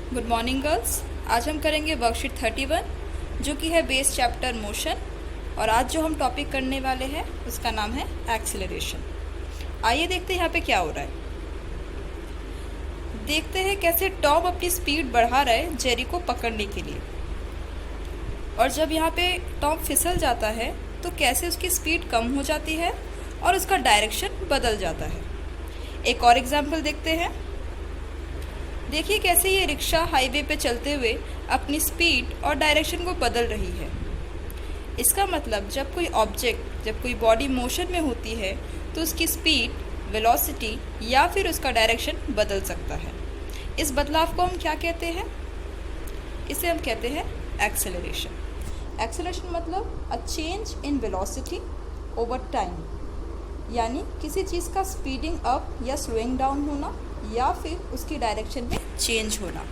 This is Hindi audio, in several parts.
Good morning girls. आज हम करेंगे वर्कशीट 31 जो कि है बेस चैप्टर मोशन। और आज जो हम टॉपिक करने वाले हैं उसका नाम है एक्सीलरेशन। आइए देखते हैं यहाँ पे क्या हो रहा है। देखते हैं कैसे टॉम अपनी स्पीड बढ़ा रहा है जेरी को पकड़ने के लिए, और जब यहाँ पे टॉम फिसल जाता है तो कैसे उसकी स्पीड कम हो जाती है और उसका डायरेक्शन बदल जाता है। एक और एग्जाम्पल देखते हैं। देखिए कैसे ये रिक्शा हाईवे पे चलते हुए अपनी स्पीड और डायरेक्शन को बदल रही है। इसका मतलब जब कोई बॉडी मोशन में होती है तो उसकी स्पीड, वेलोसिटी या फिर उसका डायरेक्शन बदल सकता है। इस बदलाव को हम क्या कहते हैं? इसे हम कहते हैं एक्सेलरेशन। एक्सेलरेशन मतलब a change in velocity over time, यानी किसी चीज़ का स्पीडिंग अप या स्लोइंग डाउन होना या फिर उसकी डायरेक्शन में चेंज होना।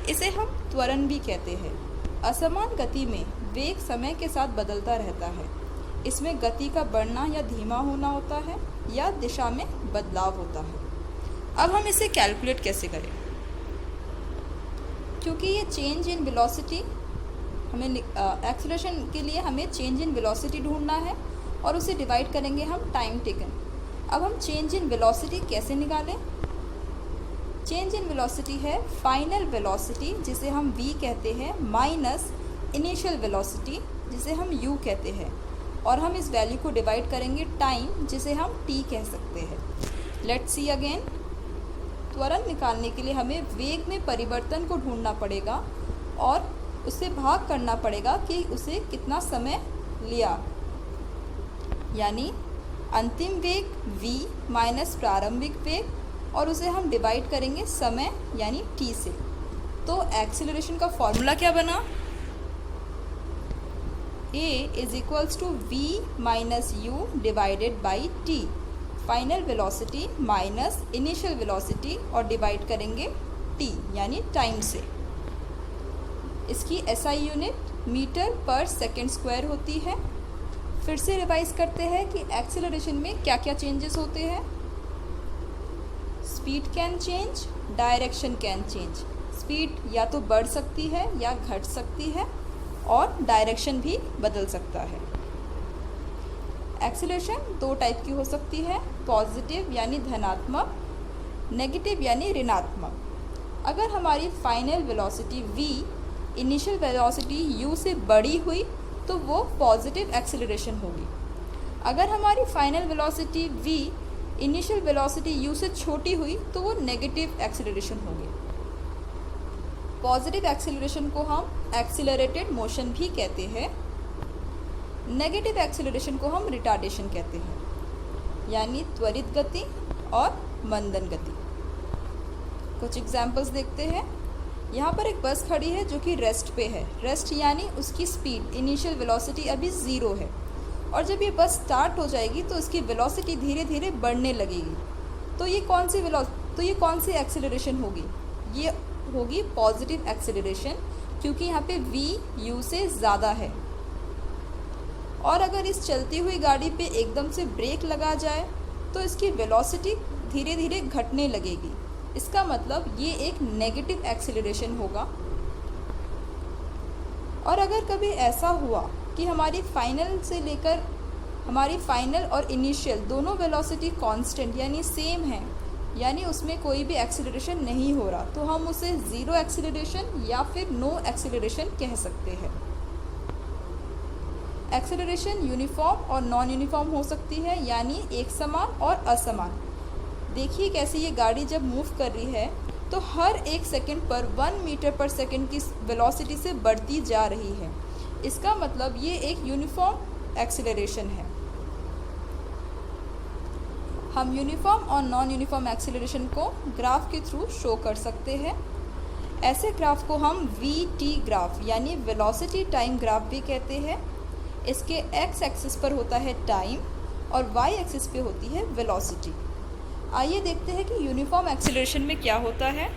इसे हम त्वरण भी कहते हैं। असमान गति में वेग समय के साथ बदलता रहता है। इसमें गति का बढ़ना या धीमा होना होता है या दिशा में बदलाव होता है। अब हम इसे कैलकुलेट कैसे करें? क्योंकि ये चेंज इन वेलोसिटी हमें एक्सेलरेशन के लिए हमें चेंज इन वेलोसिटी ढूंढना है और उसे डिवाइड करेंगे हम टाइम टेकन। अब हम चेंज इन वेलोसिटी कैसे निकालें? चेंज इन वेलोसिटी है फाइनल वेलोसिटी, जिसे हम v कहते हैं, माइनस इनिशियल वेलोसिटी, जिसे हम u कहते हैं, और हम इस वैल्यू को डिवाइड करेंगे टाइम, जिसे हम t कह सकते हैं। Let's see again. त्वरण निकालने के लिए हमें वेग में परिवर्तन को ढूंढना पड़ेगा और उससे भाग करना पड़ेगा कि उसे कितना समय लिया, यानी अंतिम वेग v माइनस प्रारंभिक वेग, और उसे हम डिवाइड करेंगे समय यानी t से। तो एक्सेलरेशन का फॉर्मूला क्या बना? a is equals to v minus u divided by t, final velocity minus initial velocity और डिवाइड करेंगे t यानी टाइम से। इसकी SI unit metre per second square होती है। फिर से रिवाइज करते हैं कि एक्सेलरेशन में क्या क्या चेंजेस होते हैं। Speed can change, direction can change. Speed या तो बढ़ सकती है या घट सकती है और डायरेक्शन भी बदल सकता है। एक्सेलरेशन दो टाइप की हो सकती है, पॉजिटिव यानी धनात्मक, नेगेटिव यानी ऋणात्मक। अगर हमारी final velocity v initial velocity u से बड़ी हुई तो वो पॉजिटिव एक्सेलरेशन होगी। अगर हमारी final velocity v initial velocity u से छोटी हुई तो वो नेगेटिव एक्सेलरेशन होगी। पॉजिटिव एक्सेलरेशन को हम एक्सीलरेटेड मोशन भी कहते हैं। नेगेटिव एक्सेलरेशन को हम रिटार्डेशन कहते हैं, यानी त्वरित गति और मंदन गति। कुछ एग्जाम्पल्स देखते हैं। यहाँ पर एक बस खड़ी है जो कि रेस्ट पे है। रेस्ट यानी उसकी स्पीड, इनिशियल वेलोसिटी अभी 0 है, और जब ये बस स्टार्ट हो जाएगी तो इसकी वेलोसिटी धीरे धीरे बढ़ने लगेगी। तो ये कौन सी एक्सेलरेशन होगी? ये होगी पॉजिटिव एक्सेलरेशन, क्योंकि यहाँ पे v u से ज़्यादा है। और अगर इस चलती हुई गाड़ी पे एकदम से ब्रेक लगा जाए तो इसकी वेलोसिटी धीरे धीरे घटने लगेगी। इसका मतलब ये एक नेगेटिव एक्सेलरेशन होगा। और अगर कभी ऐसा हुआ कि हमारी फाइनल और इनिशियल दोनों वेलोसिटी कांस्टेंट यानी सेम है, यानी उसमें कोई भी एक्सेलरेशन नहीं हो रहा, तो हम उसे ज़ीरो एक्सेलरेशन या फिर नो एक्सेलरेशन कह सकते हैं। एक्सेलरेशन यूनिफॉर्म और नॉन यूनिफॉर्म हो सकती है, यानी एक समान और असमान। देखिए कैसे ये गाड़ी जब मूव कर रही है तो हर एक सेकंड पर 1 मीटर पर सेकंड की वेलोसिटी से बढ़ती जा रही है। इसका मतलब ये एक यूनिफॉर्म एक्सेलरेशन है। हम यूनिफॉर्म और नॉन यूनिफॉर्म एक्सेलरेशन को ग्राफ के थ्रू शो कर सकते हैं। ऐसे ग्राफ को हम VT ग्राफ यानी वेलोसिटी टाइम ग्राफ भी कहते हैं। इसके x एक्सिस पर होता है टाइम और y एक्सिस पे होती है वेलोसिटी। आइए देखते हैं कि यूनिफॉर्म एक्सेलरेशन में क्या होता है।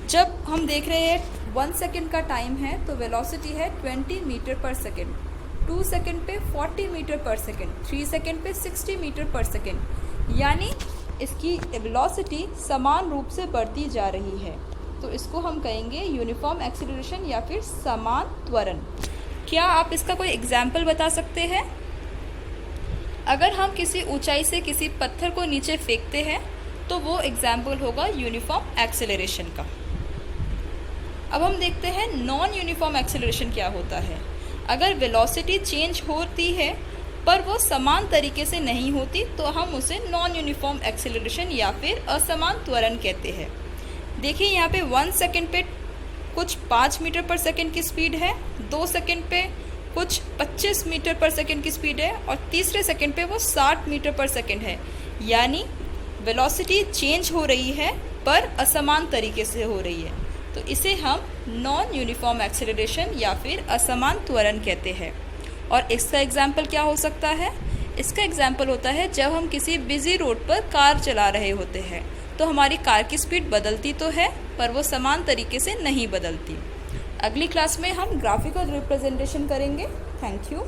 जब हम देख रहे हैं 1 सेकेंड का टाइम है तो वेलोसिटी है 20 मीटर पर सेकेंड, 2 सेकेंड पे 40 मीटर पर सेकेंड, 3 सेकेंड पे 60 मीटर पर सेकेंड, यानी इसकी वेलोसिटी समान रूप से बढ़ती जा रही है, तो इसको हम कहेंगे यूनिफॉर्म एक्सीलरेशन या फिर समान त्वरण। क्या आप इसका कोई एग्जाम्पल बता सकते हैं? अगर हम किसी ऊंचाई से किसी पत्थर को नीचे फेंकते हैं तो वो एग्जाम्पल होगा यूनिफॉर्म एक्सेलरेशन का। अब हम देखते हैं नॉन यूनिफॉर्म एक्सेलरेशन क्या होता है। अगर वेलोसिटी चेंज होती है पर वो समान तरीके से नहीं होती तो हम उसे नॉन यूनिफॉर्म एक्सेलरेशन या फिर असमान त्वरण कहते हैं। देखिए यहाँ पे 1 सेकेंड पे कुछ 5 मीटर पर सेकेंड की स्पीड है, 2 सेकेंड पे कुछ 25 मीटर पर सेकेंड की स्पीड है और तीसरे सेकेंड पे वो 60 मीटर पर सेकेंड है। यानी वेलोसिटी चेंज हो रही है पर असमान तरीके से हो रही है, तो इसे हम नॉन यूनिफॉर्म एक्सेलरेशन या फिर असमान त्वरण कहते हैं। और इसका एग्जाम्पल क्या हो सकता है? इसका एग्जाम्पल होता है जब हम किसी बिजी रोड पर कार चला रहे होते हैं तो हमारी कार की स्पीड बदलती तो है पर वो समान तरीके से नहीं बदलती। अगली क्लास में हम ग्राफिकल रिप्रेजेंटेशन करेंगे। Thank you.